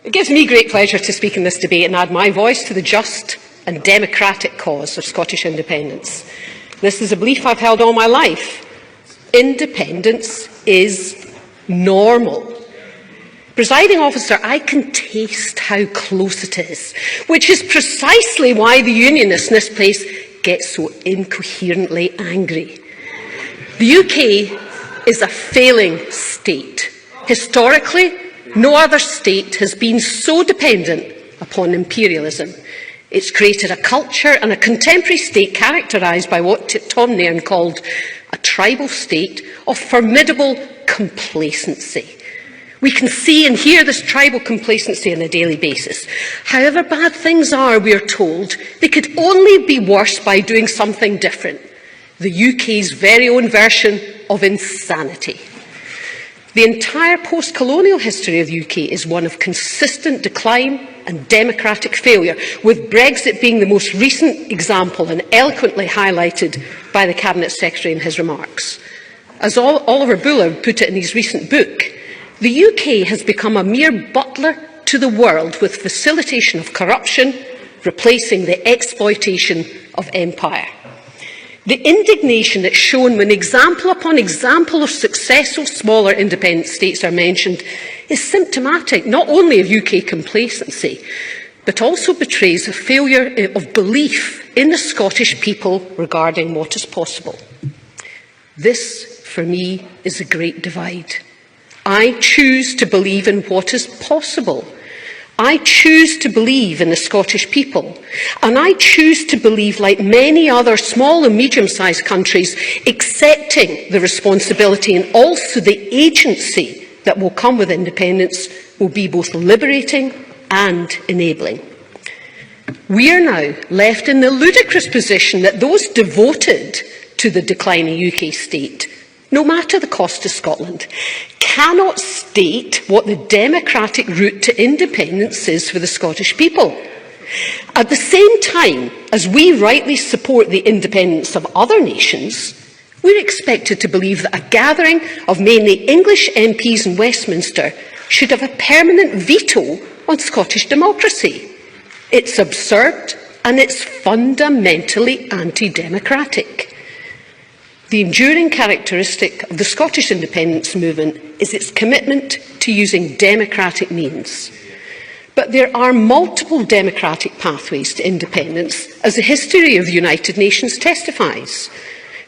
It gives me great pleasure to speak in this debate and add my voice to the just and democratic cause of Scottish independence. This is a belief I've held all my life. Independence is normal. Presiding officer, I can taste how close it is, which is precisely why the unionists in this place get so incoherently angry. The UK is a failing state. Historically, no other state has been so dependent upon imperialism. It's created a culture and a contemporary state characterised by what Tom Nairn called a tribal state of formidable complacency. We can see and hear this tribal complacency on a daily basis. However bad things are, we are told, they could only be worse by doing something different. The UK's very own version of insanity. The entire post-colonial history of the UK is one of consistent decline and democratic failure, with Brexit being the most recent example and eloquently highlighted by the Cabinet Secretary in his remarks. As Oliver Bullard put it in his recent book, the UK has become a mere butler to the world with facilitation of corruption, replacing the exploitation of empire. The indignation that's shown when example upon example of successful smaller independent states are mentioned is symptomatic not only of UK complacency, but also betrays a failure of belief in the Scottish people regarding what is possible. This, for me, is a great divide. I choose to believe in what is possible. I choose to believe in the Scottish people, and I choose to believe, like many other small and medium-sized countries, accepting the responsibility and also the agency that will come with independence will be both liberating and enabling. We are now left in the ludicrous position that those devoted to the declining UK state, no matter the cost to Scotland, cannot state what the democratic route to independence is for the Scottish people. At the same time as we rightly support the independence of other nations, we're expected to believe that a gathering of mainly English MPs in Westminster should have a permanent veto on Scottish democracy. It's absurd and it's fundamentally anti-democratic. The enduring characteristic of the Scottish independence movement is its commitment to using democratic means. But there are multiple democratic pathways to independence, as the history of the United Nations testifies.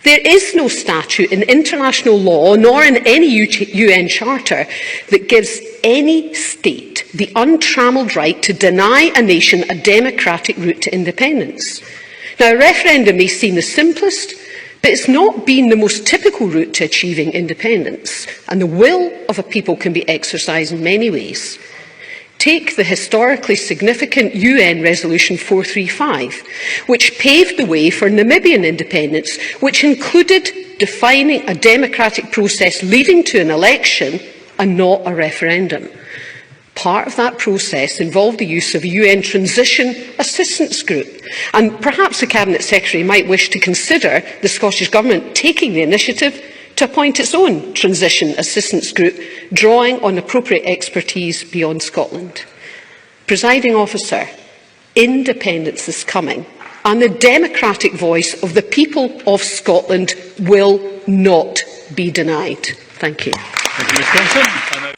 There is no statute in international law, nor in any UN charter, that gives any state the untrammelled right to deny a nation a democratic route to independence. Now, a referendum may seem the simplest, but it's not been the most typical route to achieving independence, and the will of a people can be exercised in many ways. Take the historically significant UN Resolution 435, which paved the way for Namibian independence, which included defining a democratic process leading to an election and not a referendum. Part of that process involved the use of a UN transition assistance group, and perhaps the Cabinet Secretary might wish to consider the Scottish Government taking the initiative to appoint its own transition assistance group, drawing on appropriate expertise beyond Scotland. Presiding officer, independence is coming, and the democratic voice of the people of Scotland will not be denied. Thank you. Thank you, Ms. Thomson.